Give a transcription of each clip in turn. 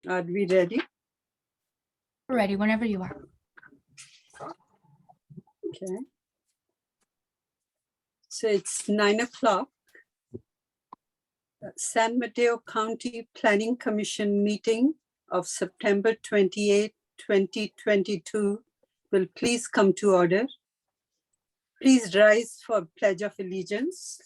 Are we ready? Ready whenever you are. Okay. So it's 9 o'clock. San Mateo County Planning Commission meeting of September 28, 2022 will please come to order. Please rise for Pledge of Allegiance.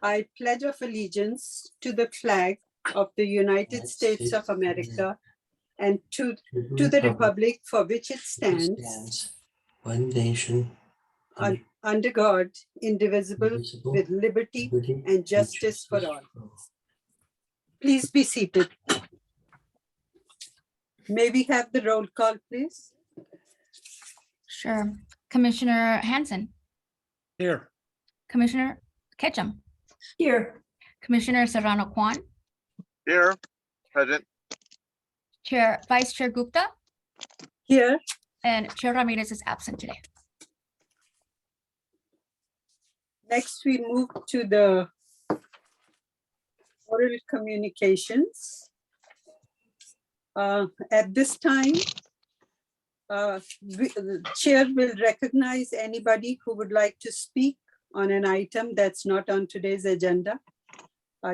I pledge of allegiance to the flag of the United States of America and to the republic for which it stands, one nation, under God, indivisible, indivisible, with liberty liberty, and justice for all. Please be seated. May we have the roll call, please? Sure. Commissioner Hanson, Here. Commissioner Ketchum, Here. Commissioner Serrano Kwan, Here, present. Vice Chair Gupta, Here, and Chair Ramirez is absent today. next we move to the oral communications. At this time, the chair will recognize anybody who would like to speak on an item that's not on today's agenda.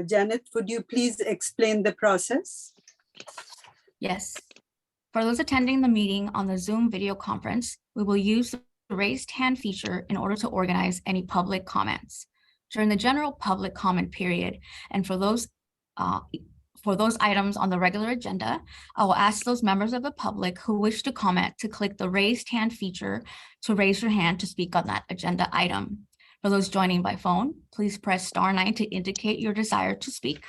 Janet, would you please explain the process? Yes. For those attending the meeting on the Zoom video conference, we will use the raised hand feature in order to organize any public comments. During the general public comment period, and for those items on the regular agenda, I will ask those members of the public who wish to comment to click the raised hand feature to raise your hand to speak on that agenda item. For those joining by phone, please press *9 to indicate your desire to speak.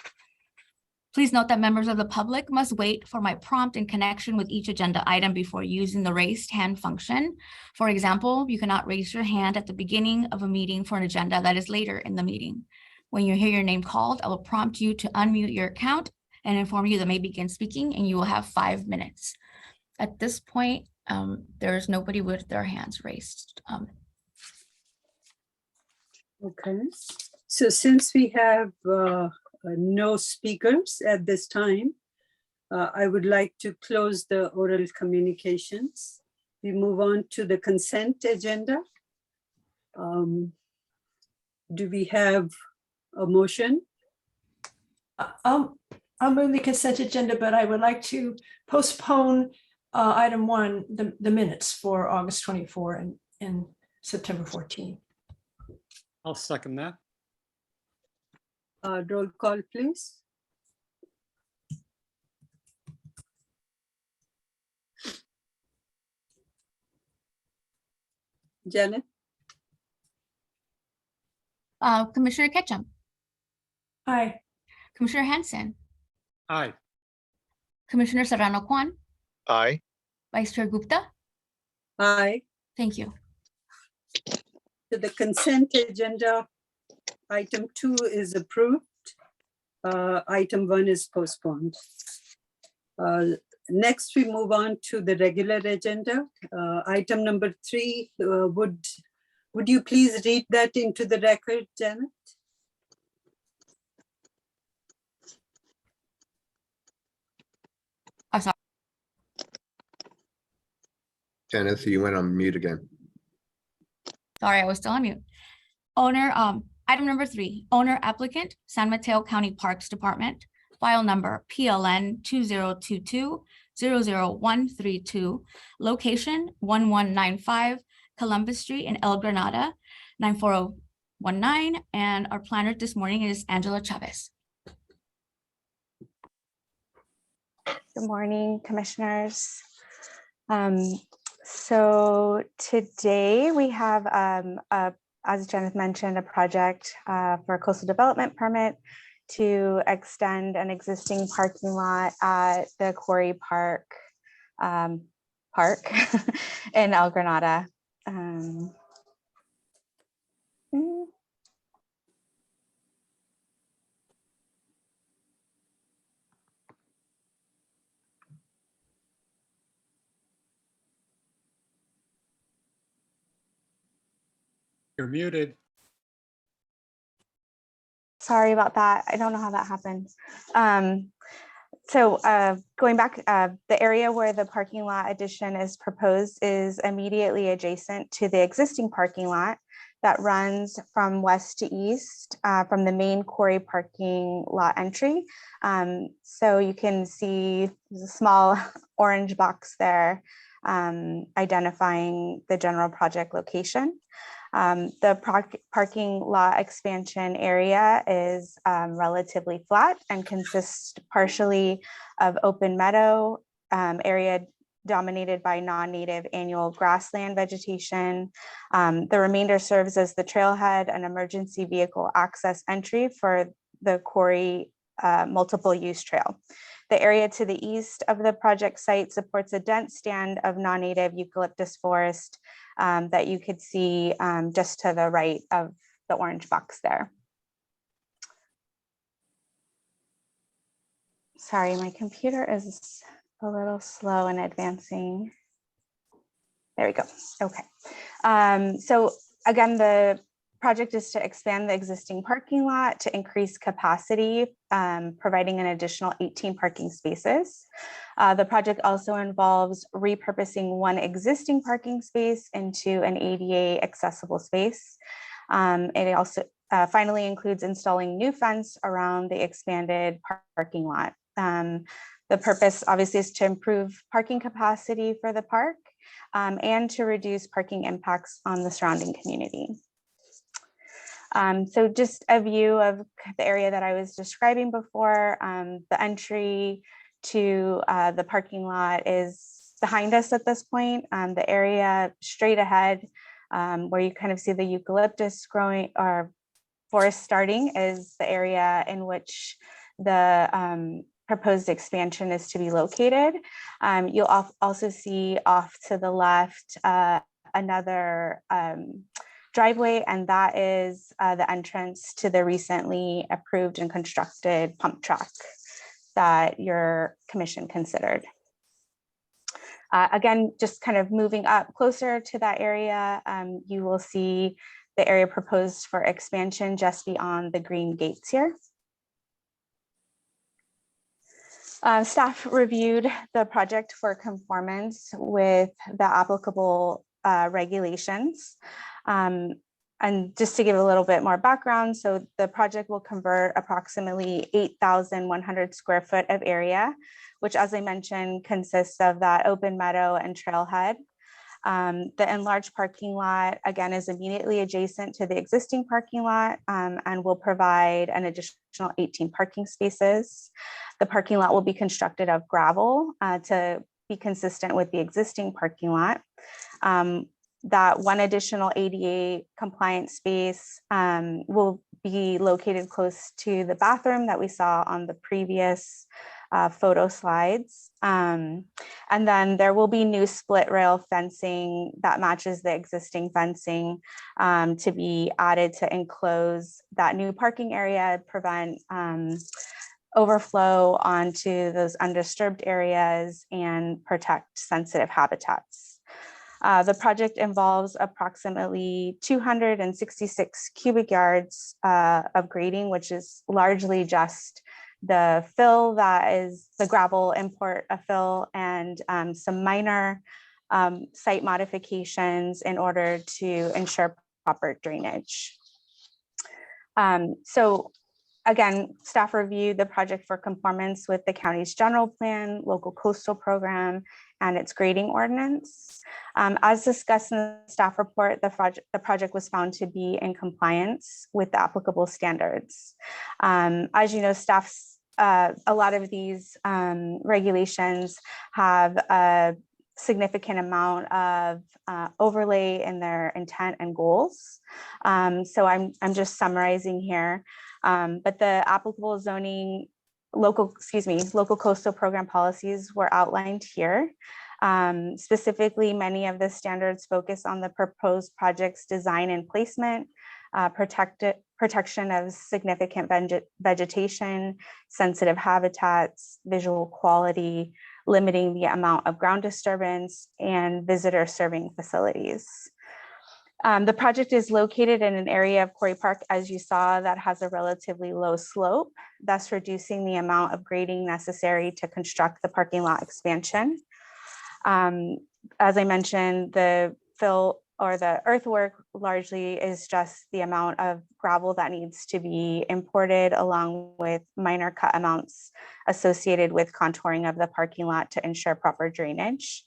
Please note that members of the public must wait for my prompt in connection with each agenda item before using the raised hand function. For example, you cannot raise your hand at the beginning of a meeting for an agenda that is later in the meeting. When you hear your name called, I will prompt you to unmute your account and inform you that may begin speaking, and you will have 5 minutes. At this point, there is nobody with their hands raised. Okay, so since we have no speakers at this time, I would like to close the oral communications. We move on to the consent agenda. Do we have a motion? I'll move the consent agenda, but I would like to postpone item 1, the minutes for August 24 and September 14. I'll second that. Roll call, please. Janet? Commissioner Ketchum, Aye. Commissioner Hanson, Aye. Commissioner Serrano Kwan, Aye. Vice Chair Gupta. Aye. Thank you. So the consent agenda, item 2 is approved. Item 1 is postponed. Next, we move on to the regular agenda. Item number 3, would you please read that into the record, Janet? I'm sorry. Janet, you went on mute again. Sorry, I was still on mute. Item number 3, owner applicant, San Mateo County Parks Department, file number PLN 2022-00132, location 1195 Columbus Street in El Granada, 94019, and our planner this morning is Angela Chavez. Good morning, commissioners. So today we have, as Janet mentioned, a project for a coastal development permit to extend an existing parking lot at the Quarry Park in El Granada. You're muted. Sorry about that. I don't know how that happened. Going back, the area where the parking lot addition is proposed is immediately adjacent to the existing parking lot that runs from west to east from the main quarry parking lot entry. So you can see there's a small orange box there identifying the general project location. The parking lot expansion area is relatively flat and consists partially of open meadow area dominated by non-native annual grassland vegetation. The remainder serves as the trailhead and emergency vehicle access entry for the quarry multiple use trail. The area to the east of the project site supports a dense stand of non-native eucalyptus forest that you could see just to the right of the orange box there. Sorry, my computer is a little slow in advancing. There we go. Okay. So again, the project is to expand the existing parking lot to increase capacity, providing an additional 18 parking spaces. The project also involves repurposing one existing parking space into an ADA accessible space. It also finally includes installing new fence around the expanded parking lot. The purpose obviously is to improve parking capacity for the park and to reduce parking impacts on the surrounding community. So just a view of the area that I was describing before. The entry to the parking lot is behind us at this point. The area straight ahead where you kind of see the eucalyptus growing or forest starting is the area in which the proposed expansion is to be located. You'll also see off to the left another driveway, and that is the entrance to the recently approved and constructed pump track that your commission considered. Again, just kind of moving up closer to that area, you will see the area proposed for expansion just beyond the green gates here. Staff reviewed the project for conformance with the applicable regulations. And just to give a little bit more background, so the project will convert approximately 8,100 square foot of area, which, as I mentioned, consists of that open meadow and trailhead. The enlarged parking lot, again, is immediately adjacent to the existing parking lot and will provide an additional 18 parking spaces. The parking lot will be constructed of gravel to be consistent with the existing parking lot. That one additional ADA compliant space will be located close to the bathroom that we saw on the previous photo slides. And then there will be new split rail fencing that matches the existing fencing to be added to enclose that new parking area, prevent overflow onto those undisturbed areas and protect sensitive habitats. The project involves approximately 266 cubic yards of grading, which is largely just the fill that is the gravel import of fill and some minor site modifications in order to ensure proper drainage. So again, staff reviewed the project for conformance with the county's general plan, local coastal program, and its grading ordinance. As discussed in the staff report, the project was found to be in compliance with the applicable standards. As you know, staff's a lot of these regulations have a significant amount of overlay in their intent and goals. So I'm just summarizing here. But the applicable zoning local coastal program policies were outlined here. Specifically, many of the standards focus on the proposed project's design and placement, protection of significant vegetation, sensitive habitats, visual quality, limiting the amount of ground disturbance, and visitor serving facilities. The project is located in an area of Quarry Park, as you saw, that has a relatively low slope, thus reducing the amount of grading necessary to construct the parking lot expansion. As I mentioned, the fill or the earthwork largely is just the amount of gravel that needs to be imported, along with minor cut amounts associated with contouring of the parking lot to ensure proper drainage.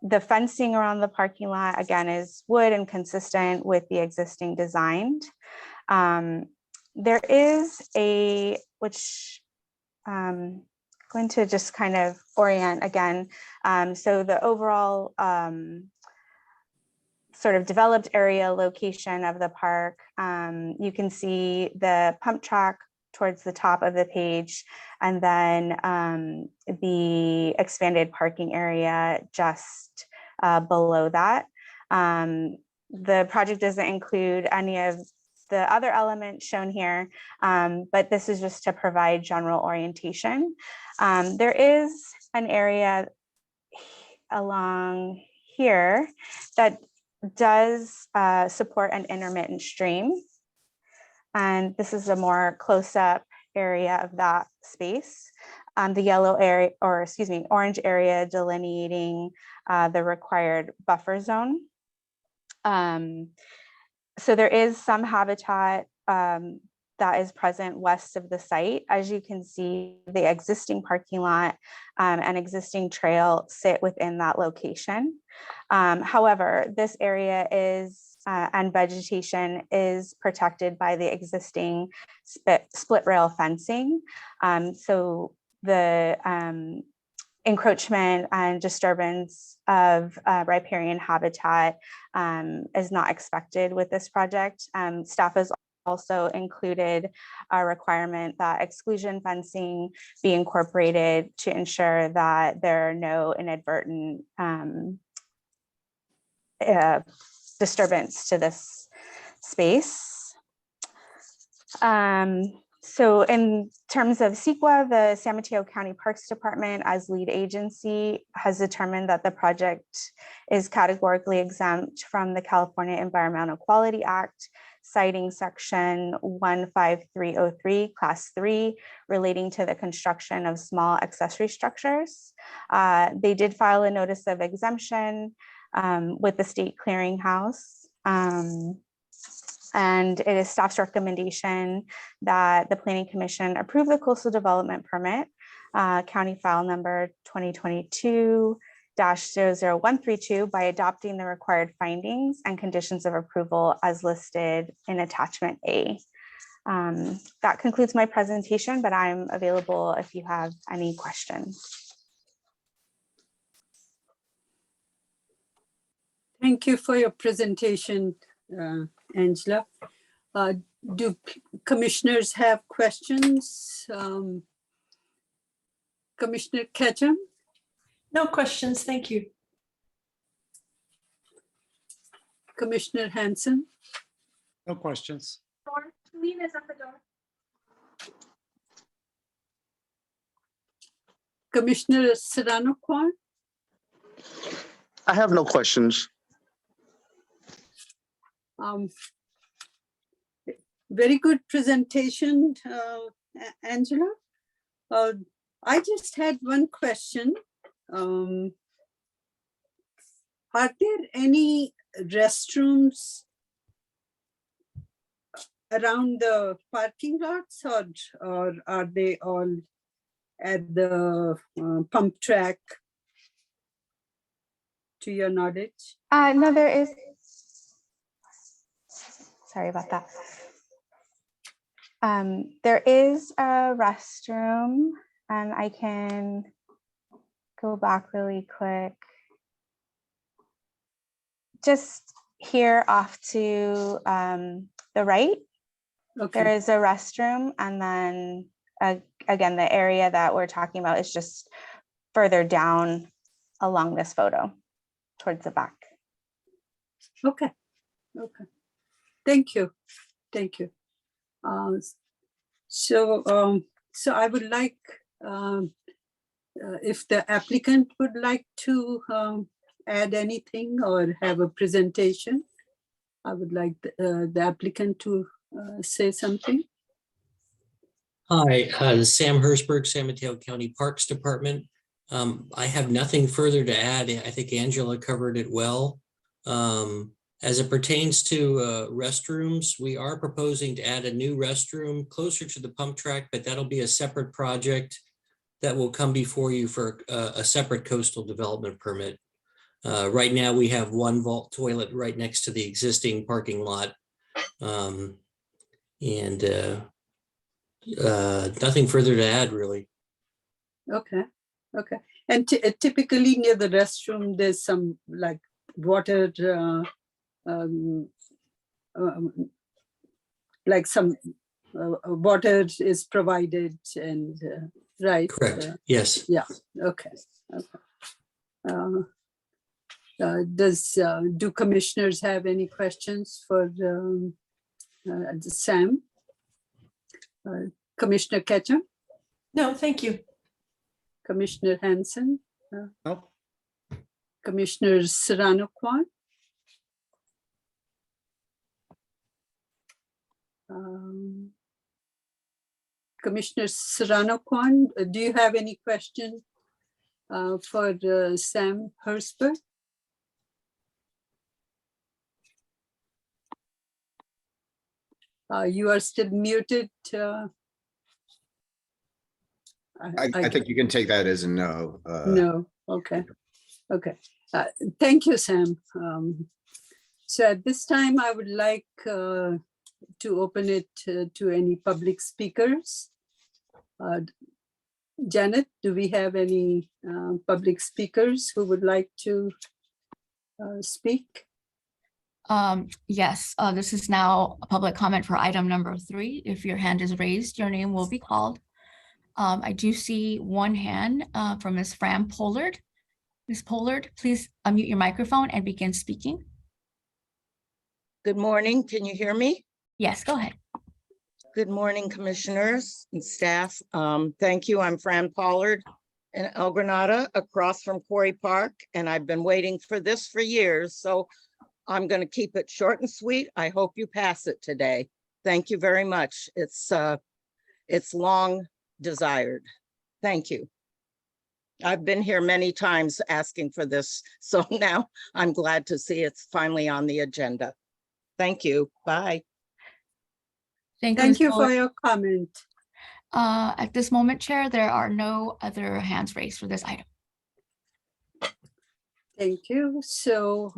The fencing around the parking lot, again, is wood and consistent with the existing design. There is a, which going to just kind of orient again. So the overall sort of developed area location of the park, you can see the pump track towards the top of the page, and then the expanded parking area just below that. The project doesn't include any of the other elements shown here, but this is just to provide general orientation. There is an area along here that does support an intermittent stream. And this is a more close-up area of that space. The yellow area, or excuse me, orange area delineating the required buffer zone. So there is some habitat that is present west of the site. As you can see, the existing parking lot and existing trail sit within that location. However, this area is and vegetation is protected by the existing split rail fencing. So the encroachment and disturbance of riparian habitat is not expected with this project. Staff has also included a requirement that exclusion fencing be incorporated to ensure that there are no inadvertent disturbance to this space. So in terms of CEQA, the San Mateo County Parks Department as lead agency has determined that the project is categorically exempt from the California Environmental Quality Act, citing section 15303 class 3 relating to the construction of small accessory structures. They did file a notice of exemption with the state clearinghouse. And it is staff's recommendation that the Planning Commission approve the coastal development permit, county file number 2022-00132, by adopting the required findings and conditions of approval as listed in attachment A. That concludes my presentation, but I'm available if you have any questions. Thank you for your presentation, Angela. Do commissioners have questions? Commissioner Ketchum, No questions, thank you. Commissioner Hanson, No questions. Commissioner Serrano Kwan, I have no questions. very good presentation, Angela. I just had one question. Are there any restrooms around the parking lots, or are they all at the pump track, to your knowledge? No, there is. Sorry about that. There is a restroom, and I can go back really quick. Just here off to the right, there Okay, is a restroom, and then again, the area that we're talking about is just further down along this photo towards the back. okay, okay. Thank you, thank you. So I would like, if the applicant would like to add anything or have a presentation? I would like the applicant to say something. Hi, this is Sam Hersberg, San Mateo County Parks Department. I have nothing further to add. I think Angela covered it well. As it pertains to restrooms, we are proposing to add a new restroom closer to the pump track, but that'll be a separate project that will come before you for a separate coastal development permit. Right now, we have one vault toilet right next to the existing parking lot. Nothing further to add, really. Okay, okay. And typically near the restroom, there's some like water, like some water is provided and, right? Correct, yes. Yeah, okay, okay. Do commissioners have any questions for Sam? Commissioner Ketchum, No, thank you. Commissioner Hanson, Nope. Commissioner Serrano Kwan. Commissioner Serrano Kwan, do you have any question for Sam Hersberg? You are still muted. I think you can take that as a no. No, okay, okay. Thank you, Sam. So at this time, I would like to open it to any public speakers. Janet, do we have any public speakers who would like to speak? Yes, this is now a public comment for item number 3. If your hand is raised, your name will be called. I do see one hand from Ms. Fran Pollard. Ms. Pollard, please unmute your microphone and begin speaking. Good morning. Can you hear me? Yes, go ahead. Good morning, commissioners and staff. Thank you. I'm Fran Pollard in El Granada, across from Quarry Park, and I've been waiting for this for years. So I'm going to keep it short and sweet. I hope you pass it today. Thank you very much. It's long desired. Thank you. I've been here many times asking for this, so now I'm glad to see it's finally on the agenda. Thank you. Bye. Thank Thank Ms. you for Pollard. your comment. At this moment, Chair, there are no other hands raised for this item. Thank you. So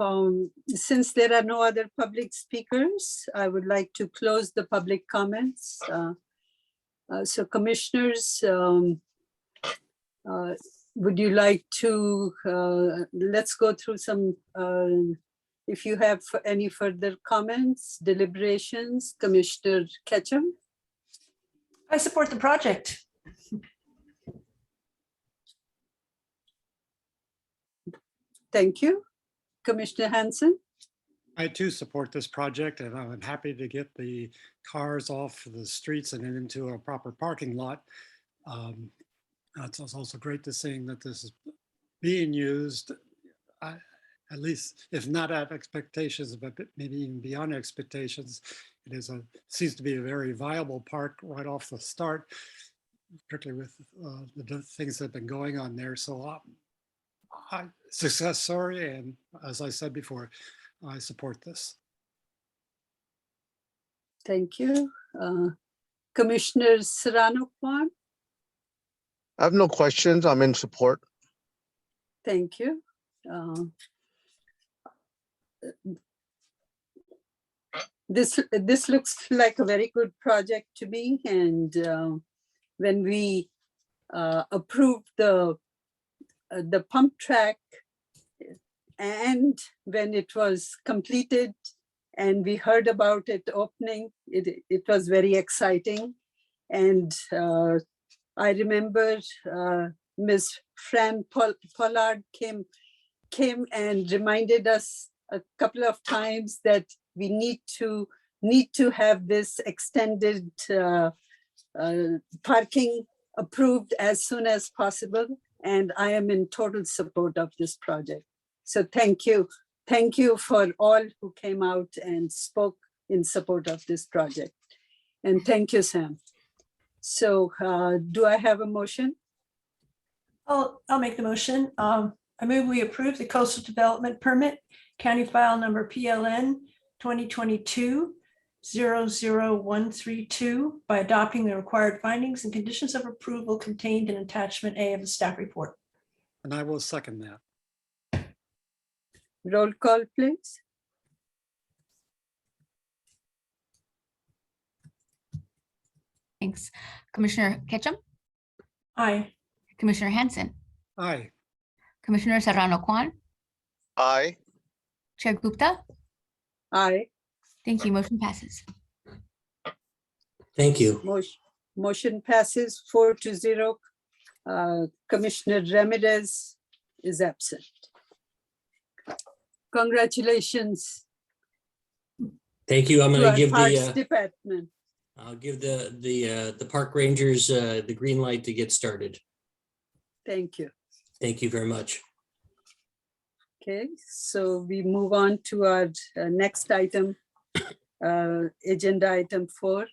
since there are no other public speakers, I would like to close the public comments. So commissioners, would you like to, let's go through some, if you have any further comments, deliberations, Commissioner Ketchum? I support the project. Thank you. Commissioner Hanson? I too support this project, and I'm happy to get the cars off the streets and into a proper parking lot. It's also great to see that this is being used, at least if not at expectations, but maybe even beyond expectations. It seems to be a very viable park right off the start, particularly with the things that have been going on there. So success story, and as I said before, I support this. Thank you. Commissioner Serrano Kwan? I have no questions. I'm in support. Thank you. This looks like a very good project to me, and when we approved the pump track, and when it was completed and we heard about it opening, it was very exciting. And I remember Ms. Fran Pollard came and reminded us a couple of times that we need to have this extended parking approved as soon as possible. And I am in total support of this project. So thank you. Thank you for all who came out and spoke in support of this project. And thank you, Sam. So do I have a motion? I'll make the motion. I move we approve the coastal development permit, county file number PLN 2022-00132 by adopting the required findings and conditions of approval contained in attachment A of the staff report. And I will second that. Roll call, please. Thanks. Commissioner Ketchum, Aye. Commissioner Hanson, Aye. Commissioner Serrano Kwan, Aye. Chair Gupta. Aye. Thank you. Motion passes. Thank you. Motion passes 4-0. Commissioner Ramirez is absent. Congratulations Thank you. I'm to going our to give Parks the, Department. I'll give the park rangers the green light to get started. Thank you. Thank you very much. Okay, so we move on to our next item, agenda item 4.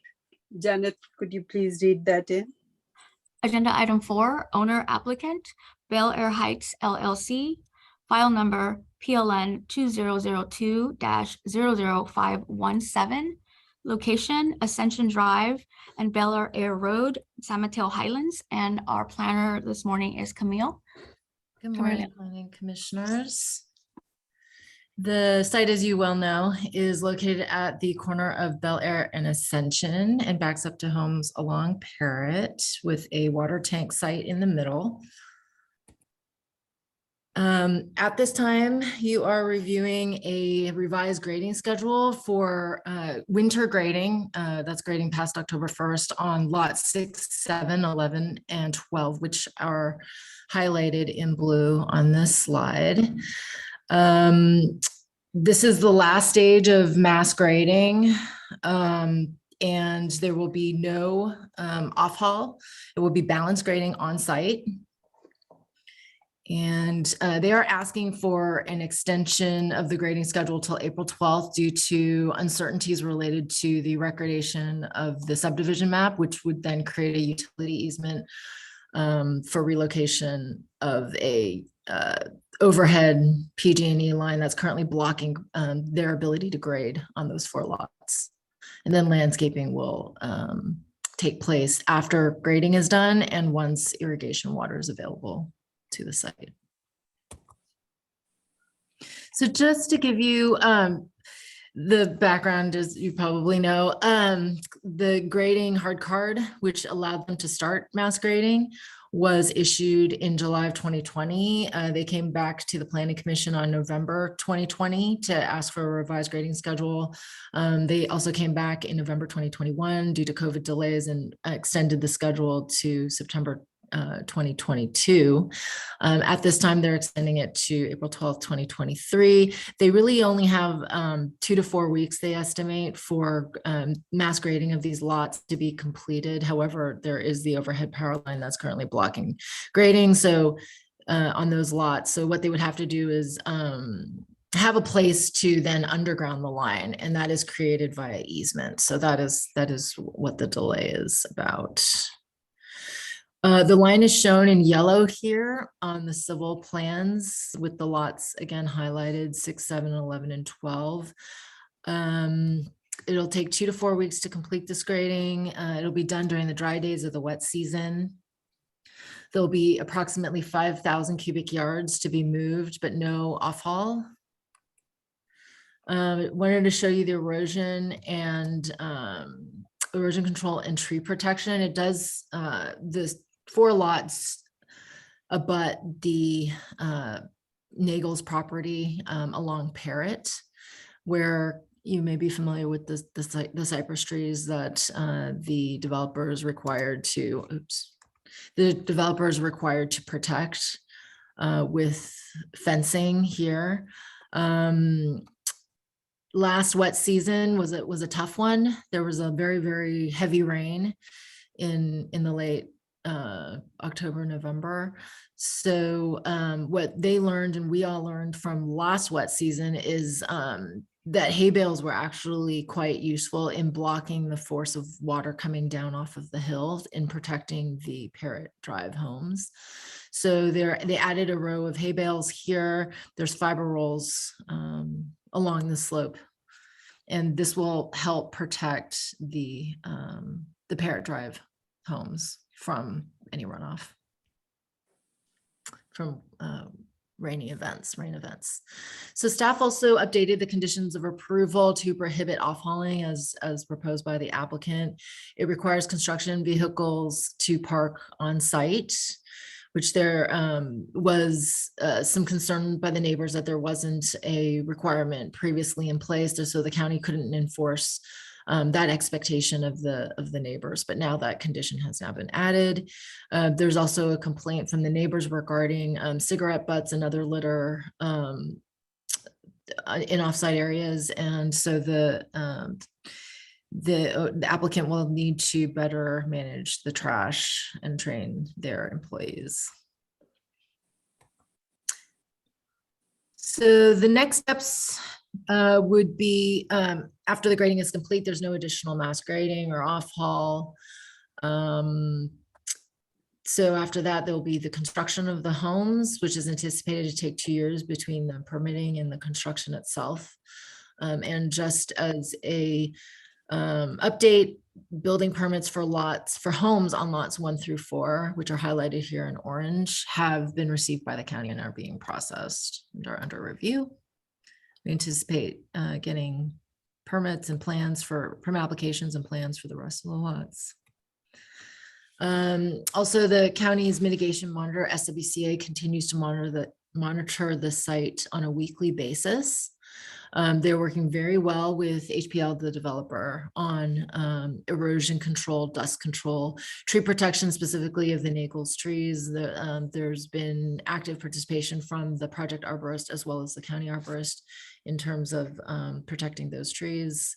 Janet, could you please read that in? Agenda item 4, owner applicant, Bel Air Heights LLC, file number PLN 2002-00517, location Ascension Drive and Bel Air Road, San Mateo Highlands, and our planner this morning is Camille. Good Camille. morning, planning commissioners. The site, as you well know, is located at the corner of Bel Air and Ascension and backs up to homes along Parrot with a water tank site in the middle. At this time, you are reviewing a revised grading schedule for winter grading. That's grading past October 1st on lots 6, 7, 11, and 12, which are highlighted in blue on this slide. This is the last stage of mass grading, and there will be no off-haul. It will be balanced grading on site. And they are asking for an extension of the grading schedule till April 12th due to uncertainties related to the recordation of the subdivision map, which would then create a utility easement for relocation of a overhead PG&E line that's currently blocking their ability to grade on those 4 lots. And then landscaping will take place after grading is done and once irrigation water is available to the site. So just to give you the background, as you probably know, the grading hard card, which allowed them to start mass grading, was issued in July of 2020. They came back to the Planning Commission on November 2020 to ask for a revised grading schedule. They also came back in November 2021 due to COVID delays and extended the schedule to September 2022. At this time, they're extending it to April 12th, 2023. They really only have 2 to 4 weeks, they estimate, for mass grading of these lots to be completed. However, there is the overhead power line that's currently blocking grading on those lots. So what they would have to do is have a place to then underground the line, and that is created via easement. So that is what the delay is about. The line is shown in yellow here on the civil plans with the lots again highlighted 6, 7, 11, and 12. It'll take 2 to 4 weeks to complete this grading. It'll be done during the dry days of the wet season. There'll be approximately 5,000 cubic yards to be moved, but no off-haul. Wanted to show you the erosion and erosion control and tree protection. It does, the 4 lots abut the Nagel's property along Parrot, where you may be familiar with the cypress trees that the developer is required to, protect with fencing here. Last wet season was a tough one. There was a very, very heavy rain in the late October, November. So what they learned and we all learned from last wet season is that hay bales were actually quite useful in blocking the force of water coming down off of the hill and protecting the Parrot Drive homes. So they added a row of hay bales here. There's fiber rolls along the slope. And this will help protect the Parrot Drive homes from any runoff from rain events. So staff also updated the conditions of approval to prohibit off-hauling as proposed by the applicant. It requires construction vehicles to park on site, which there was some concern by the neighbors that there wasn't a requirement previously in place, so the county couldn't enforce that expectation of the neighbors, but now that condition has now been added. There's also a complaint from the neighbors regarding cigarette butts and other litter in offsite areas, and so the applicant will need to better manage the trash and train their employees. So the next steps would be after the grading is complete, there's no additional mass grading or off haul. So after that, there will be the construction of the homes, which is anticipated to take 2 years between the permitting and the construction itself. And just as a update, building permits for homes on lots 1 through 4, which are highlighted here in orange, have been received by the county and are being processed and are under review. We anticipate getting permits and plans for permit applications and plans for the rest of the lots. Also, the county's mitigation monitor, SWCA, continues to monitor the site on a weekly basis. They're working very well with HPL, the developer, on erosion control, dust control, tree protection, specifically of the Naples trees. There's been active participation from the project arborist as well as the county arborist in terms of protecting those trees.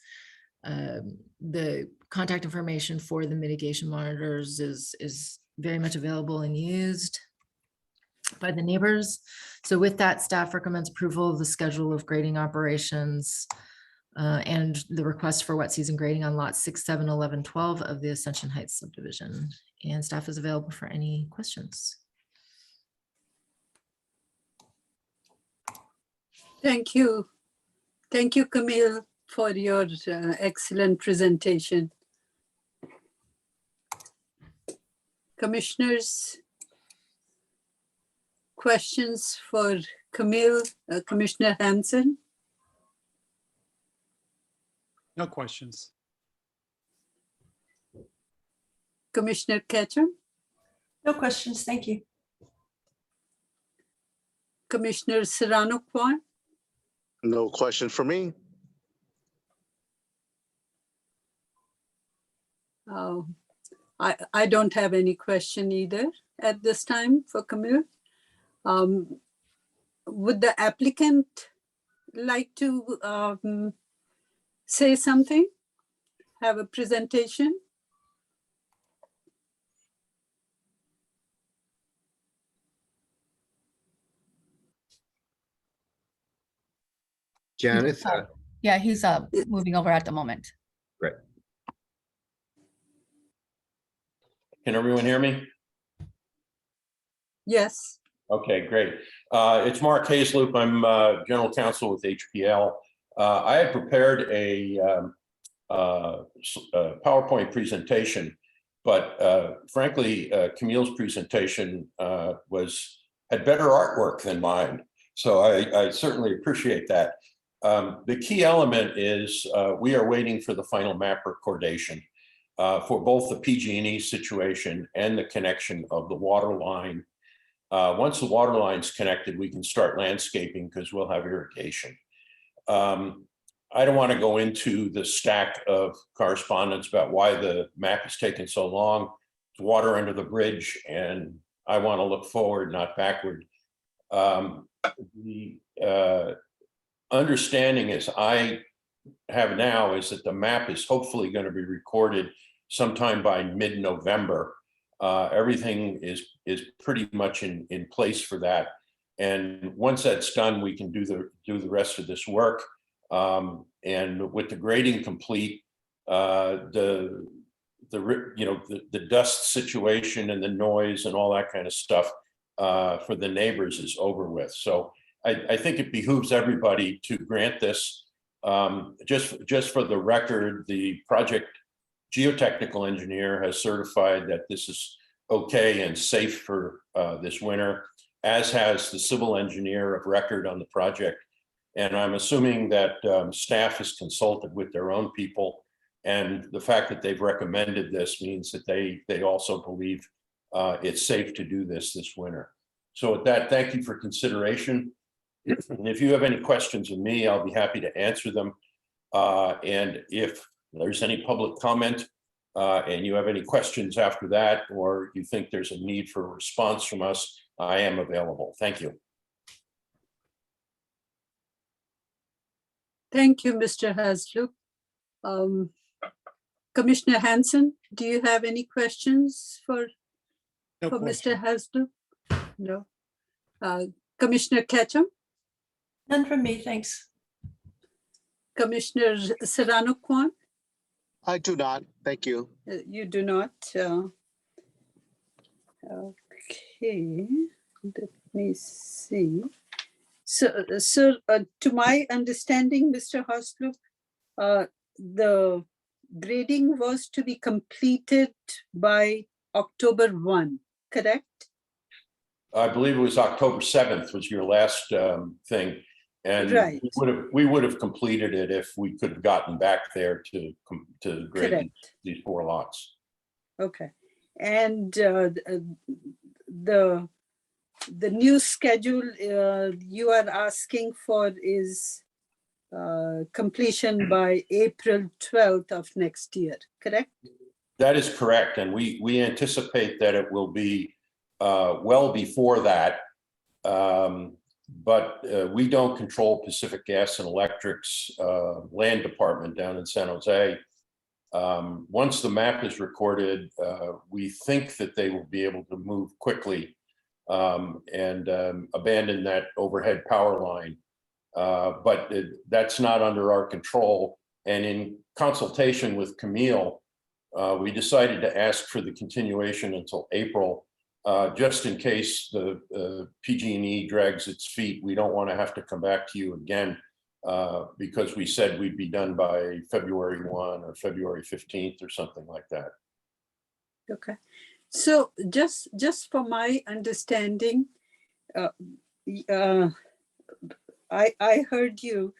The contact information for the mitigation monitors is very much available and used by the neighbors. So with that, staff recommends approval of the schedule of grading operations and the request for wet season grading on lots 6, 7, 11, 12 of the Ascension Heights subdivision. And staff is available for any questions. Thank you. Thank you, Camille, for your excellent presentation. Commissioners, questions for Camille, Commissioner Hanson? No questions. Commissioner Ketchum? No questions, thank you. Commissioner Serrano Kwan? No question for me. I don't have any question either at this time for Camille. Would the applicant like to say something? Have a presentation? Janet, Yeah, he's moving over at the moment. great. Can everyone hear me? Yes. Okay, great. It's Mark Hazloop. I'm General Counsel with HPL. I had prepared a PowerPoint presentation, but frankly, Camille's presentation had better artwork than mine. So I certainly appreciate that. The key element is we are waiting for the final map recordation for both the PG&E situation and the connection of the water line. Once the water line's connected, we can start landscaping because we'll have irrigation. I don't want to go into the stack of correspondence about why the map has taken so long. It's water under the bridge, and I want to look forward, not backward. The understanding is I have now is that the map is hopefully going to be recorded sometime by mid-November. Everything is pretty much in place for that. And once that's done, we can do the rest of this work. And with the grading complete, the dust situation and the noise and all that kind of stuff for the neighbors is over with. So I think it behooves everybody to grant this. Just for the record, the project geotechnical engineer has certified that this is okay and safe for this winter, as has the civil engineer of record on the project. And I'm assuming that staff has consulted with their own people, and the fact that they've recommended this means that they also believe it's safe to do this winter. So with that, thank you for consideration. And if you have any questions of me, I'll be happy to answer them. And if there's any public comment and you have any questions after that, or you think there's a need for a response from us, I am available. Thank you. Thank you, Mr. Haslup. Commissioner Hanson, do you have any questions for No Mr. question. Haslup? No. Commissioner Ketchum, None from me, thanks. Commissioner Serrano Kwan? I do not. Thank you. You do not. Okay, let me see. So, to my understanding, Mr. Haslup, the grading was to be completed by October 1, correct? I believe it was October 7th was your last thing. And Right. we would have completed it if we could have gotten back there to grade Correct. these 4 lots. Okay, and the new schedule you are asking for is completion by April 12th of next year, correct? That is correct. And we anticipate that it will be well before that. But we don't control Pacific Gas and Electric's land department down in San Jose. Once the map is recorded, we think that they will be able to move quickly and abandon that overhead power line. But that's not under our control. And in consultation with Camille, we decided to ask for the continuation until April, just in case the PG&E drags its feet. We don't want to have to come back to you again because we said we'd be done by February 1 or February 15th or something like that. Okay, so just for my understanding, I heard you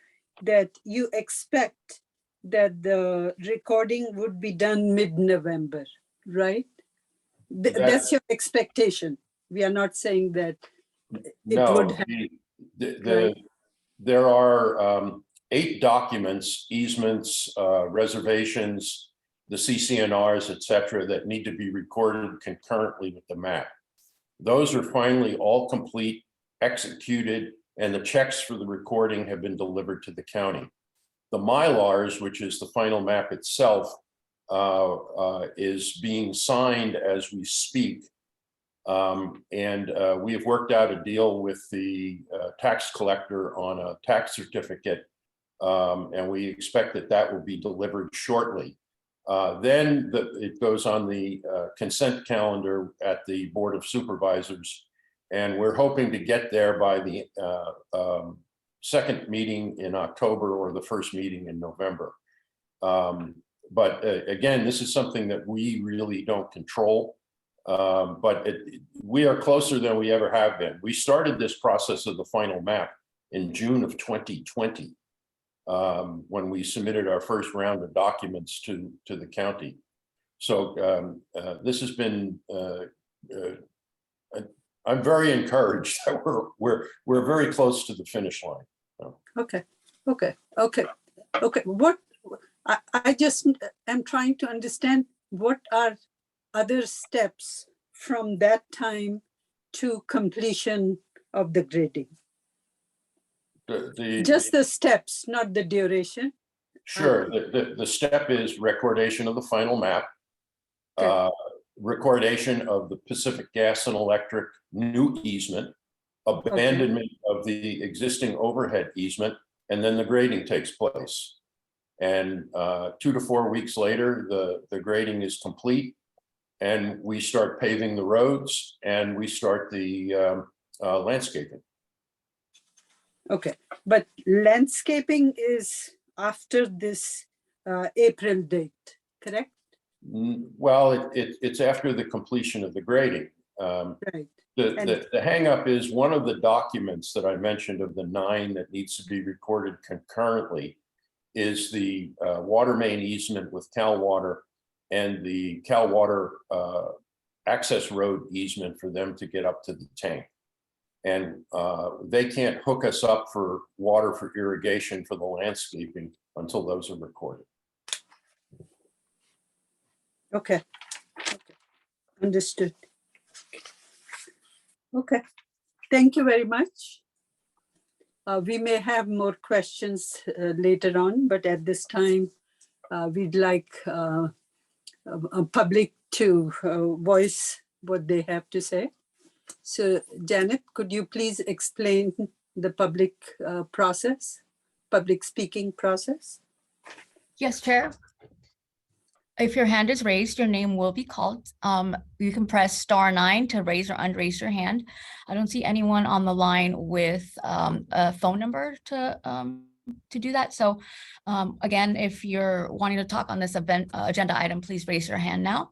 that you expect that the recording would be done mid-November, right? That's your expectation. We are not saying that it would happen. Right. There are 8 documents, easements, reservations, the CCNRs, et cetera, that need to be recorded concurrently with the map. Those are finally all complete, executed, and the checks for the recording have been delivered to the county. The Mylars, which is the final map itself, is being signed as we speak. We have worked out a deal with the tax collector on a tax certificate, and we expect that that will be delivered shortly. Then it goes on the consent calendar at the Board of Supervisors, and we're hoping to get there by the second meeting in October or the first meeting in November. But again, this is something that we really don't control, but we are closer than we ever have been. We started this process of the final map in June of 2020, when we submitted our first round of documents to the county. So this has been, I'm very encouraged that we're very close to the finish line. Okay. What I just am trying to understand, what are other steps from that time to completion of the grading? Just the steps, not the duration. Sure. The step is recordation of the final map. Okay. recordation of the Pacific Gas and Electric new easement, abandonment of the existing overhead easement, and then the grading takes place. And 2 to 4 weeks later, the grading is complete, and we start paving the roads, and we start the landscaping. Okay, but landscaping is after this April date, correct? Well, it's after the completion of the grading. Right. The hang up is one of the documents that I mentioned of the 9 that needs to be recorded concurrently is the water main easement with Cal Water and the Cal Water access road easement for them to get up to the tank. And they can't hook us up for water for irrigation for the landscaping until those are recorded. Okay. Understood. Okay, thank you very much. We may have more questions later on, but at this time, we'd like a public to voice what they have to say. So Janet, could you please explain the public process, public speaking process? Yes, Chair. If your hand is raised, your name will be called. You can press *9 to raise or unraise your hand. I don't see anyone on the line with a phone number to do that. So again, if you're wanting to talk on this event agenda item, please raise your hand now.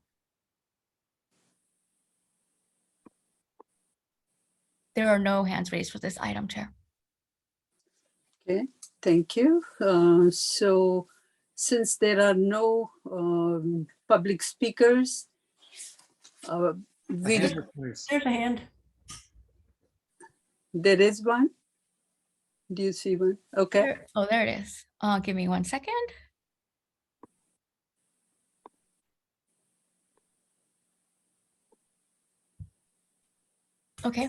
There are no hands raised for this item, Chair. Okay, thank you. So since there are no public speakers, Hand up, please. There's a hand. there is one. Do you see one? Okay. Oh, there it is. Give me 1 second. Okay,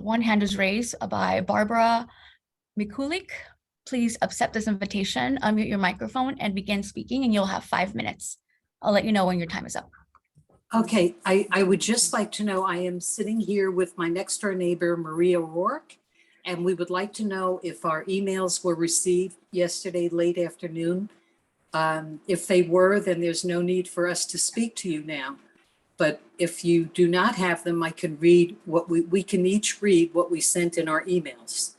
one hand is raised by Barbara Mikulik. Please accept this invitation, unmute your microphone and begin speaking, and you'll have 5 minutes. I'll let you know when your time is up. Okay, I would just like to know, I am sitting here with my next door neighbor, Maria Rourke, and we would like to know if our emails were received yesterday late afternoon. If they were, then there's no need for us to speak to you now. But if you do not have them, I can read what we can each read what we sent in our emails.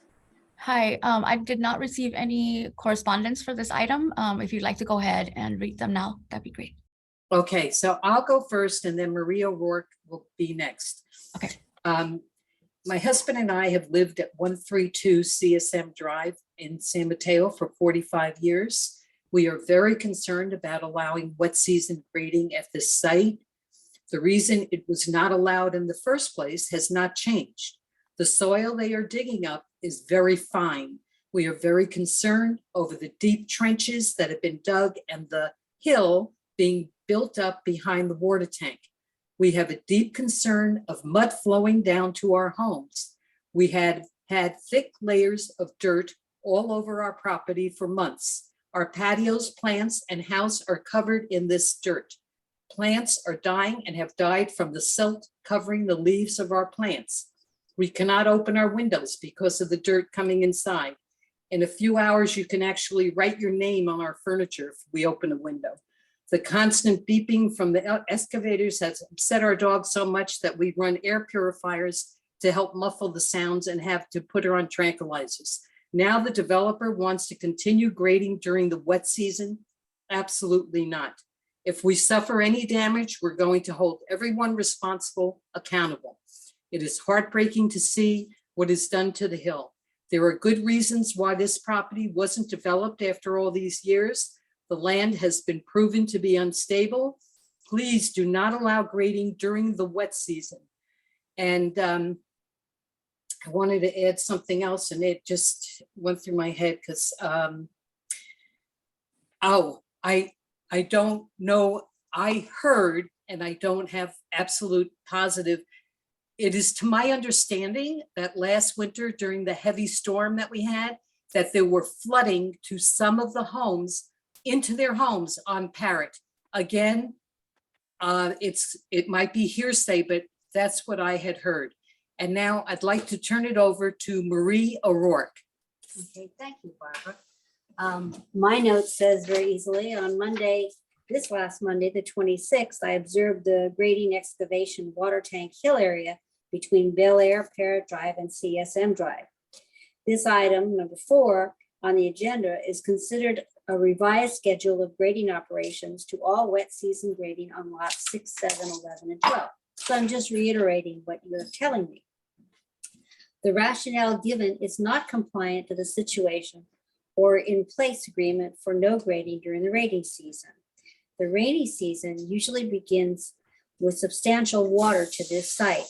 Hi, I did not receive any correspondence for this item. If you'd like to go ahead and read them now, that'd be great. Okay, so I'll go first and then Maria Rourke will be next. Okay. My husband and I have lived at 132 CSM Drive in San Mateo for 45 years. We are very concerned about allowing wet season grading at this site. The reason it was not allowed in the first place has not changed. The soil they are digging up is very fine. We are very concerned over the deep trenches that have been dug and the hill being built up behind the water tank. We have a deep concern of mud flowing down to our homes. We had thick layers of dirt all over our property for months. Our patios, plants, and house are covered in this dirt. Plants are dying and have died from the silt covering the leaves of our plants. We cannot open our windows because of the dirt coming inside. In a few hours, you can actually write your name on our furniture if we open a window. The constant beeping from the excavators has upset our dog so much that we run air purifiers to help muffle the sounds and have to put her on tranquilizers. Now the developer wants to continue grading during the wet season? Absolutely not. If we suffer any damage, we're going to hold everyone responsible accountable. It is heartbreaking to see what is done to the hill. There are good reasons why this property wasn't developed after all these years. The land has been proven to be unstable. Please do not allow grading during the wet season. And I wanted to add something else and it just went through my head because, I don't know, I heard, and I don't have absolute positive. It is to my understanding that last winter during the heavy storm that we had, that there were flooding to some of the homes into their homes on Parrot. Again, It might be hearsay, but that's what I had heard. And now I'd like to turn it over to Marie O'Rourke. Okay, thank you, Barbara. My note says very easily, on Monday, this last Monday, the 26th, I observed the grading excavation water tank hill area between Bel Air, Parrot Drive, and CSM Drive. This item, number 4 on the agenda, is considered a revised schedule of grading operations to all wet season grading on lots 6, 7, 11, and 12. So I'm just reiterating what you're telling me. The rationale given is not compliant to the situation or in place agreement for no grading during the rainy season. The rainy season usually begins with substantial water to this site.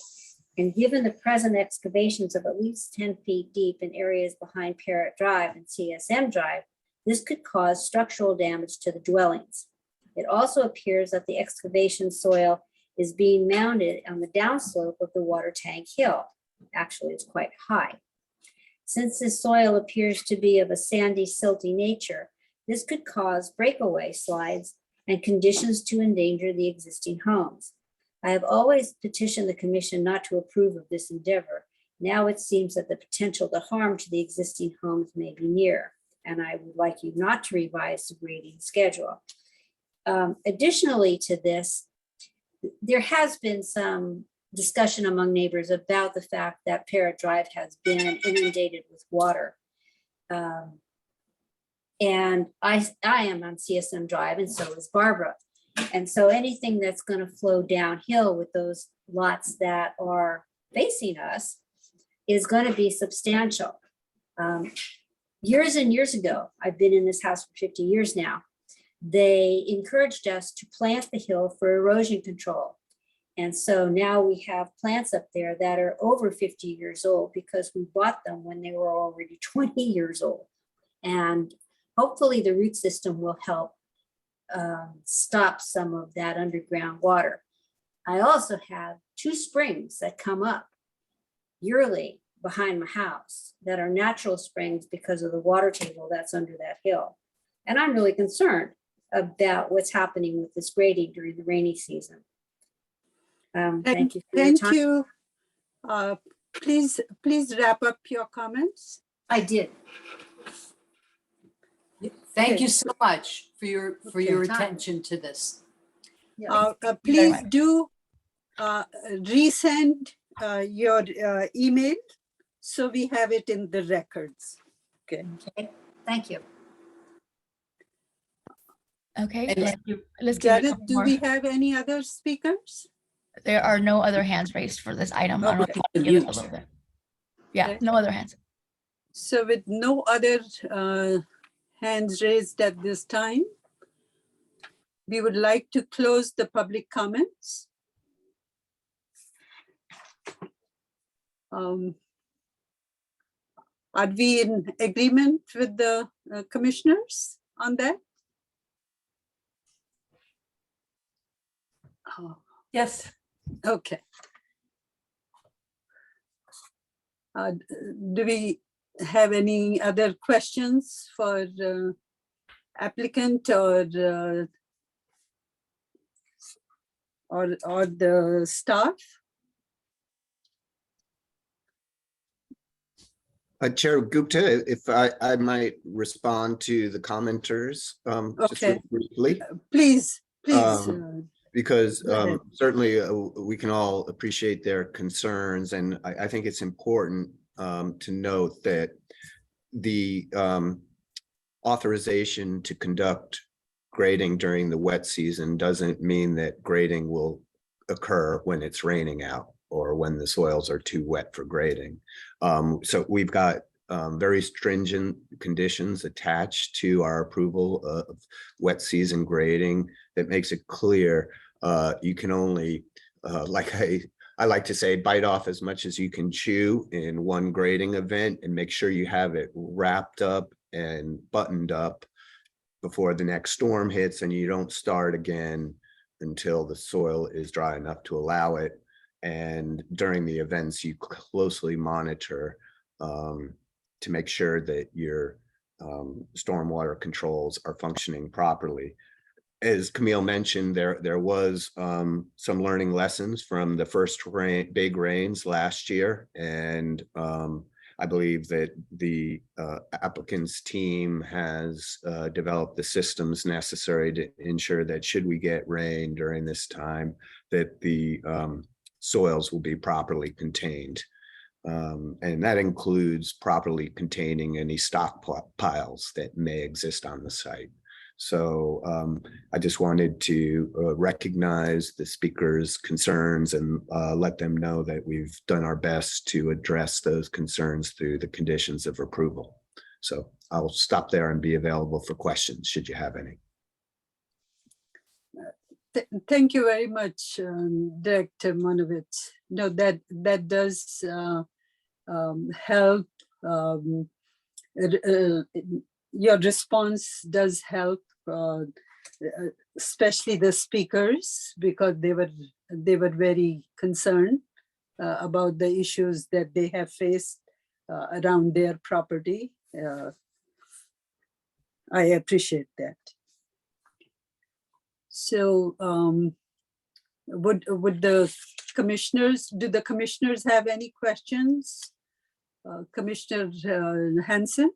And given the present excavations of at least 10 feet deep in areas behind Parrot Drive and CSM Drive, this could cause structural damage to the dwellings. It also appears that the excavation soil is being mounded on the downslope of the water tank hill. Actually, it's quite high. Since this soil appears to be of a sandy, silty nature, this could cause breakaway slides and conditions to endanger the existing homes. I have always petitioned the commission not to approve of this endeavor. Now it seems that the potential to harm to the existing homes may be near, and I would like you not to revise the grading schedule. Additionally to this, there has been some discussion among neighbors about the fact that Parrot Drive has been inundated with water. And I am on CSM Drive, and so is Barbara. And so anything that's going to flow downhill with those lots that are facing us is going to be substantial. Years and years ago, I've been in this house for 50 years now, they encouraged us to plant the hill for erosion control. And so now we have plants up there that are over 50 years old because we bought them when they were already 20 years old. And hopefully the root system will help stop some of that underground water. I also have 2 springs that come up yearly behind my house that are natural springs because of the water table that's under that hill. And I'm really concerned about what's happening with this grading during the rainy season. Thank you. Thank you. Please wrap up your comments. I did. Thank Okay. you so much for your Okay. attention to this. Please do resend your email so we have it in the records. Okay. Okay, thank you. Okay, And let's give it a Jared, couple do more. we have any other speakers? There are no other hands raised for this item. I don't know if you want to give it a little bit. Yeah, Okay. no other hands. So with no other hands raised at this time, we would like to close the public comments. Are we in agreement with the commissioners on that? Oh, Yes. okay. Do we have any other questions for the applicant or the staff? Chair Gupta, if I might respond to the commenters. Just Okay. really briefly. Please. Because Go ahead. certainly we can all appreciate their concerns, and I think it's important to note that the authorization to conduct grading during the wet season doesn't mean that grading will occur when it's raining out or when the soils are too wet for grading. So we've got very stringent conditions attached to our approval of wet season grading that makes it clear you can only, like I like to say, bite off as much as you can chew in one grading event and make sure you have it wrapped up and buttoned up before the next storm hits, and you don't start again until the soil is dry enough to allow it. And during the events, you closely monitor to make sure that your stormwater controls are functioning properly. as Camille mentioned, there was some learning lessons from the first big rains last year. And I believe that the applicant's team has developed the systems necessary to ensure that should we get rain during this time, that the soils will be properly contained. And that includes properly containing any stockpiles that may exist on the site. So I just wanted to recognize the speaker's concerns and let them know that we've done our best to address those concerns through the conditions of approval. So I'll stop there and be available for questions should you have any. Thank you very much, Director Monovitz. No, that does help. Your response does help, especially the speakers, because they were very concerned about the issues that they have faced around their property. I appreciate that. So would the commissioners, do the commissioners have any questions? Commissioner Hanson?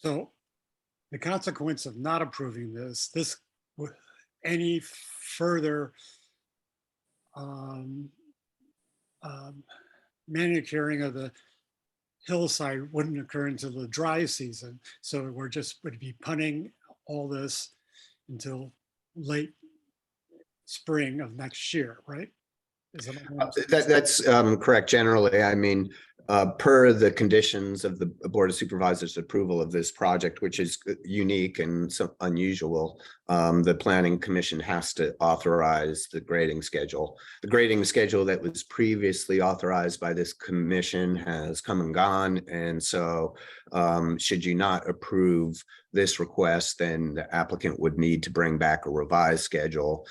So the consequence of not approving this any further manicuring of the hillside wouldn't occur until the dry season. So we're just would be punting all this until late spring of next year, right? That's correct. Generally, I mean, per the conditions of the Board of Supervisors approval of this project, which is unique and so unusual, the Planning Commission has to authorize the grading schedule. The grading schedule that was previously authorized by this commission has come and gone. And so should you not approve this request, then the applicant would need to bring back a revised schedule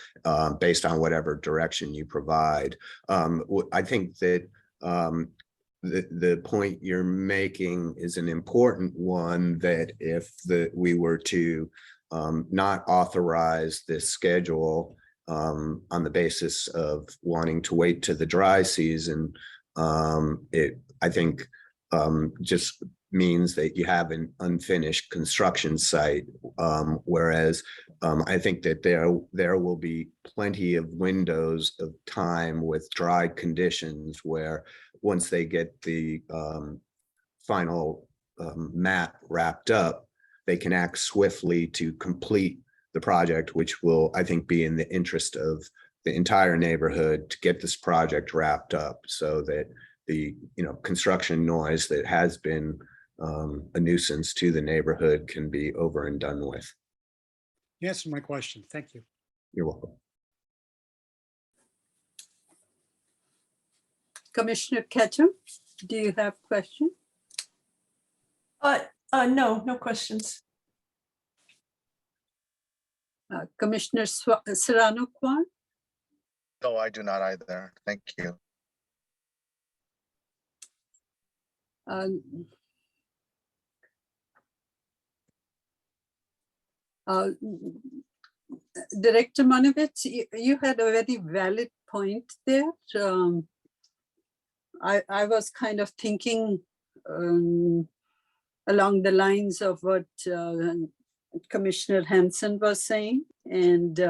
based on whatever direction you provide. I think that the point you're making is an important one, that if we were to not authorize this schedule on the basis of wanting to wait to the dry season, I think just means that you have an unfinished construction site, whereas I think that there will be plenty of windows of time with dry conditions where once they get the final mat wrapped up, they can act swiftly to complete the project, which will, I think, be in the interest of the entire neighborhood to get this project wrapped up so that the construction noise that has been a nuisance to the neighborhood can be over and done with. You answered my question. Thank you. You're welcome. Commissioner Ketchum, do you have questions? No questions. Commissioner Serrano Kwan? No, I do not either. Thank you. Director Monovitz, you had a very valid point there. I was kind of thinking along the lines of what Commissioner Hanson was saying. And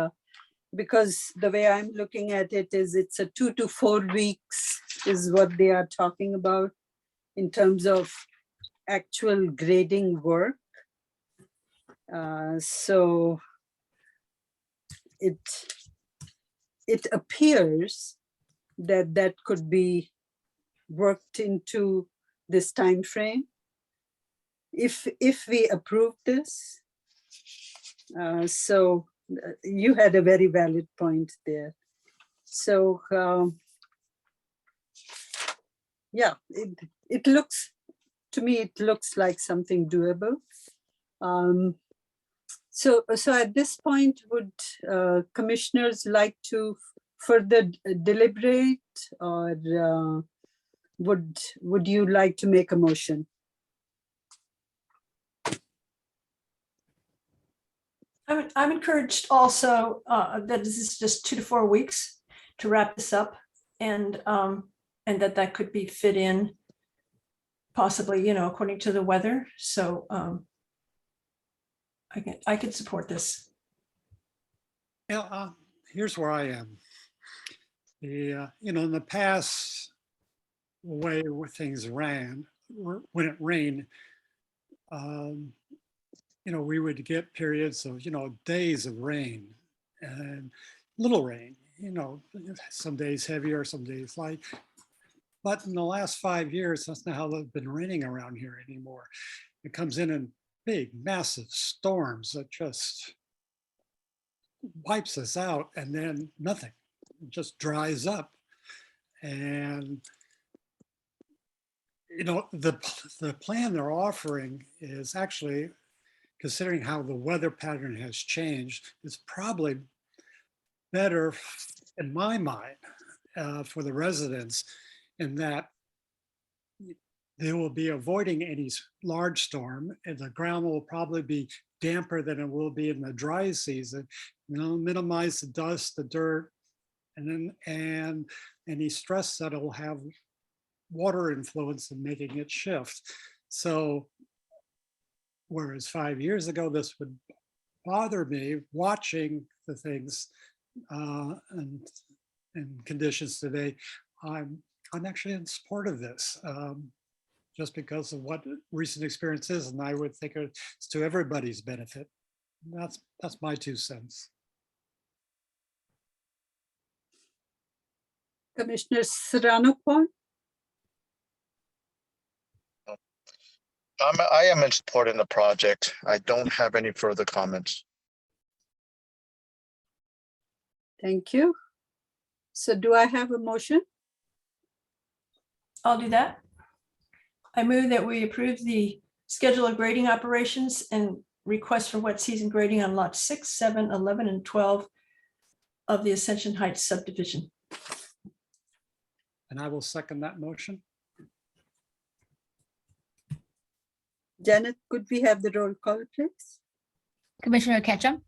because the way I'm looking at it is it's a 2 to 4 weeks is what they are talking about in terms of actual grading work. So it appears that could be worked into this time frame if we approve this. So you had a very valid point there. So yeah, it looks, to me, it looks like something doable. So at this point, would commissioners like to further deliberate, or would you like to make a motion? I'm encouraged also that this is just 2 to 4 weeks to wrap this up, and that could be fit in possibly, according to the weather. So I could support this. Yeah, here's where I am. In the past, the way things ran, when it rained, we would get periods of, days of rain and little rain, some days heavier, some days light. But in the last 5 years, that's not how it's been raining around here anymore. It comes in big, massive storms that just wipes us out, and then nothing. It just dries up. And the plan they're offering is actually, considering how the weather pattern has changed, is probably better in my mind for the residents, in that they will be avoiding any large storm, and the ground will probably be damper than it will be in the dry season. Minimize the dust, the dirt, and any stress that will have water influence in making it shift. So whereas 5 years ago, this would bother me watching the things and conditions today, I'm actually in support of this, just because of what recent experience is, and I would think it's to everybody's benefit. That's my 2 cents. Commissioner Serrano-Kwan. I am in support in the project. I don't have any further comments. Thank you. So do I have a motion? I'll do that. I move that we approve the schedule of grading operations and request for wet season grading on lots 6, 7, 11, and 12 of the Ascension Heights subdivision. And I will second that motion. Janet, could we have the roll call, please? Commissioner Ketchum,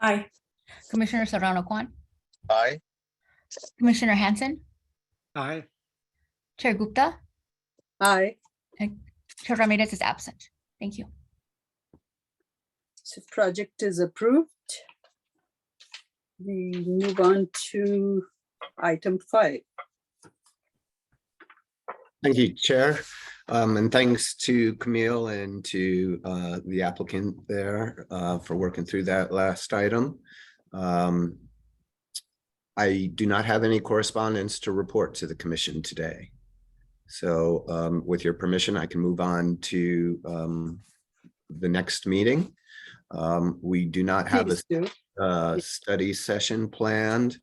Aye. Commissioner Serrano-Kwan, Aye. Commissioner Hanson, Aye. Chair Gupta, Aye. and Chair Ramirez is absent. Thank you. So project is approved. We move on to item 5. Thank you, Chair. And thanks to Camille and to the applicant there for working through that last item. I do not have any correspondence to report to the commission today. So with your permission, I can move on to the next meeting. We do not have a study session planned.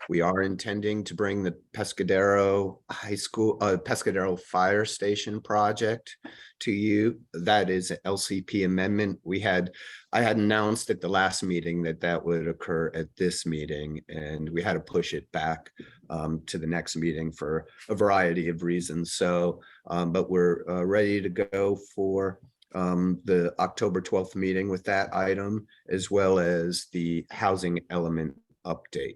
We are intending to bring the Pescadero High School, Pescadero Fire Station project to you. That is an LCP amendment. I had announced at the last meeting that would occur at this meeting, and we had to push it back to the next meeting for a variety of reasons. So, but we're ready to go for the October 12th meeting with that item, as well as the housing element update.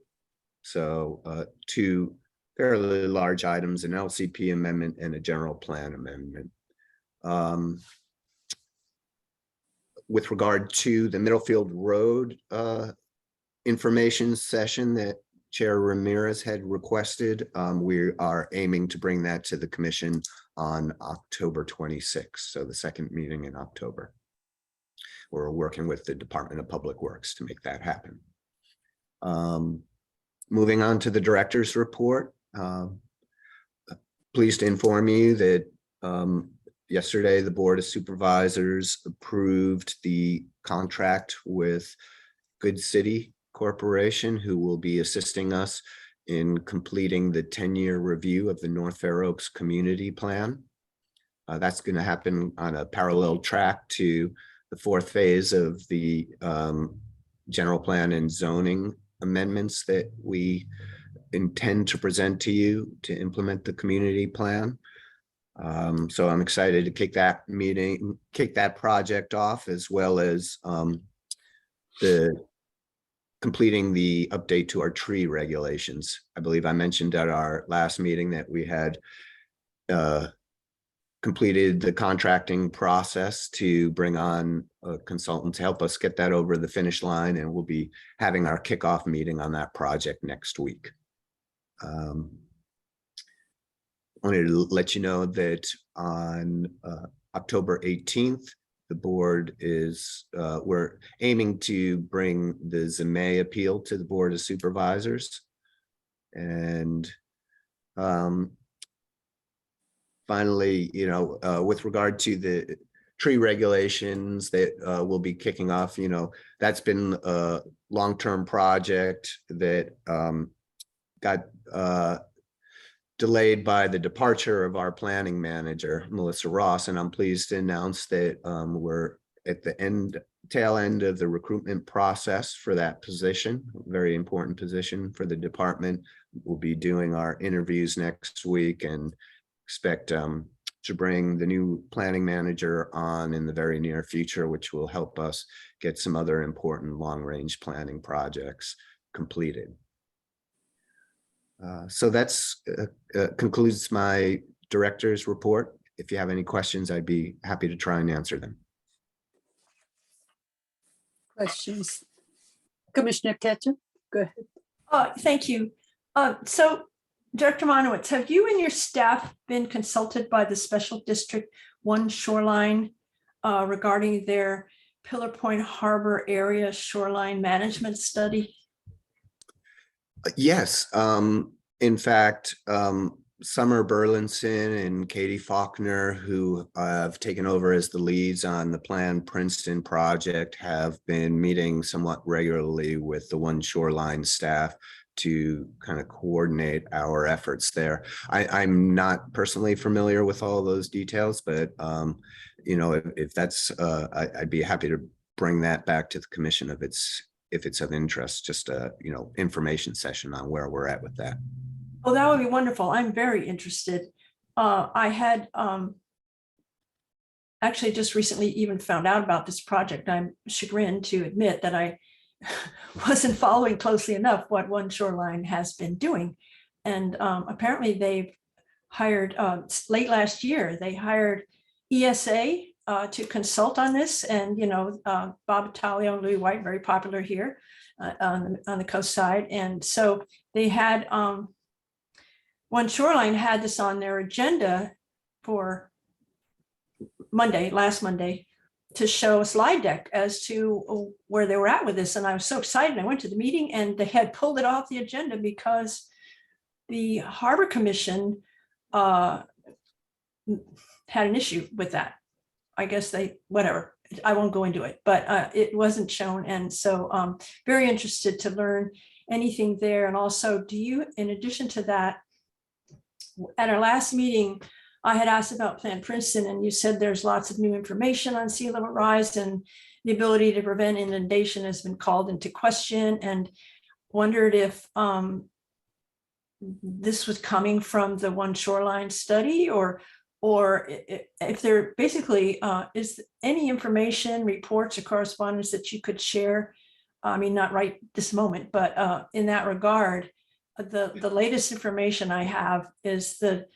So 2 fairly large items, an LCP amendment and a general plan amendment. With regard to the Middlefield Road information session that Chair Ramirez had requested, we are aiming to bring that to the commission on October 26th, so the second meeting in October. We're working with the Department of Public Works to make that happen. Moving on to the director's report. Pleased to inform you that yesterday the Board of Supervisors approved the contract with Good City Corporation, who will be assisting us in completing the 10-year review of the North Fair Oaks Community Plan. That's going to happen on a parallel track to the 4th phase of the general plan and zoning amendments that we intend to present to you to implement the community plan. So I'm excited to kick that project off, as well as completing the update to our tree regulations. I believe I mentioned at our last meeting that we had completed the contracting process to bring on a consultant to help us get that over the finish line, and we'll be having our kickoff meeting on that project next week. Wanted to let you know that on October 18th, the board is, we're aiming to bring the Zemay appeal to the Board of Supervisors. And finally, with regard to the tree regulations that will be kicking off, that's been a long-term project that got delayed by the departure of our planning manager, Melissa Ross, and I'm pleased to announce that we're at the tail end of the recruitment process for that position, very important position for the department. We'll be doing our interviews next week and expect to bring the new planning manager on in the very near future, which will help us get some other important long-range planning projects completed. So that's concludes my director's report. If you have any questions, I'd be happy to try and answer them. Questions? Commissioner Ketchum, go ahead. Thank you. So Director Monowitz, have you and your staff been consulted by the Special District 1 Shoreline regarding their Pillar Point Harbor area shoreline management study? Yes. In fact, Summer Burlinson and Katie Faulkner, who have taken over as the leads on the Plan Princeton project, have been meeting somewhat regularly with the One Shoreline staff to kind of coordinate our efforts there. I'm not personally familiar with all those details, but if that's, I'd be happy to bring that back to the commission if it's of interest, just a information session on where we're at with that. Oh, that would be wonderful. I'm very interested. I had actually just recently even found out about this project. I'm chagrined to admit that I wasn't following closely enough what One Shoreline has been doing. And apparently they've hired, late last year, they hired ESA to consult on this. And, Bob Italia and Louis White, very popular here on the coast side. And so they had, One Shoreline had this on their agenda for last Monday, to show a slide deck as to where they were at with this. And I was so excited. I went to the meeting and they had pulled it off the agenda because the Harbor Commission had an issue with that. I guess whatever, I won't go into it, but it wasn't shown. And so very interested to learn anything there. And also, do you, in addition to that, at our last meeting, I had asked about Plan Princeton, and you said there's lots of new information on sea level rise, and the ability to prevent inundation has been called into question, and wondered if this was coming from the One Shoreline study, or if there basically is any information, reports, or correspondence that you could share. I mean, not right this moment, but in that regard, the latest information I have is the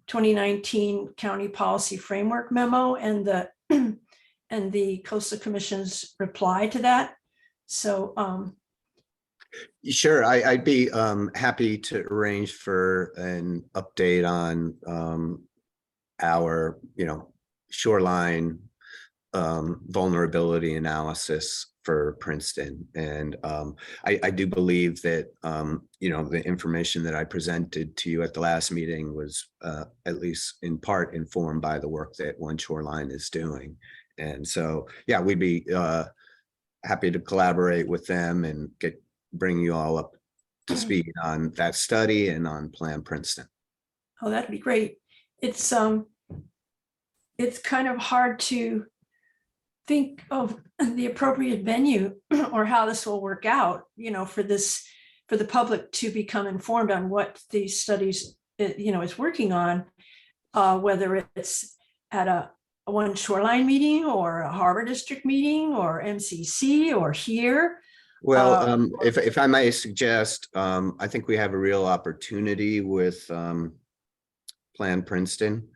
2019 County Policy Framework Memo and the Coastal Commission's reply to that. So sure, I'd be happy to arrange for an update on our shoreline vulnerability analysis for Princeton. And I do believe that the information that I presented to you at the last meeting was at least in part informed by the work that One Shoreline is doing. And so, yeah, we'd be happy to collaborate with them and bring you all up to speed on that study and on Plan Princeton. Oh, that'd be great. It's kind of hard to think of the appropriate venue or how this will work out, for the public to become informed on what these studies, is working on. whether it's at a one shoreline meeting or a harbor district meeting or MCC or here. Well, if I may suggest, I think we have a real opportunity with Plan Princeton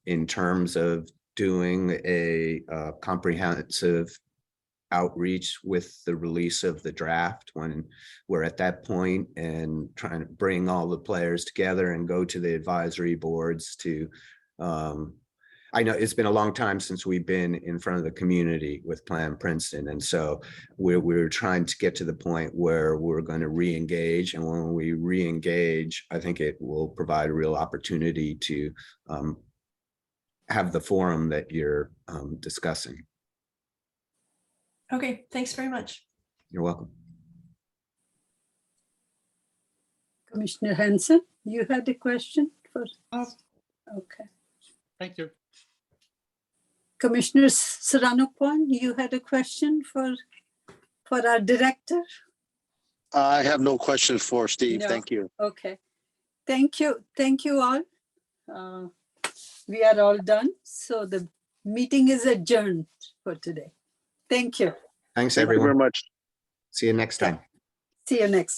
in terms of doing a comprehensive outreach with the release of the draft when we're at that point, and trying to bring all the players together and go to the advisory boards to I know it's been a long time since we've been in front of the community with Plan Princeton. And so we're trying to get to the point where we're going to re-engage. And when we re-engage, I think it will provide a real opportunity to have the forum that you're discussing. Okay, thanks very much. You're welcome. Commissioner Hanson, you had a question for? Okay. Thank you. Commissioner Serrano Kwan, you had a question for our director? I have no questions for Steve. No. Thank you. Okay. Thank you. Thank you all. We are all done. So the meeting is adjourned for today. Thank you. Thanks, Thank you very everyone. much. See you next time. See you next.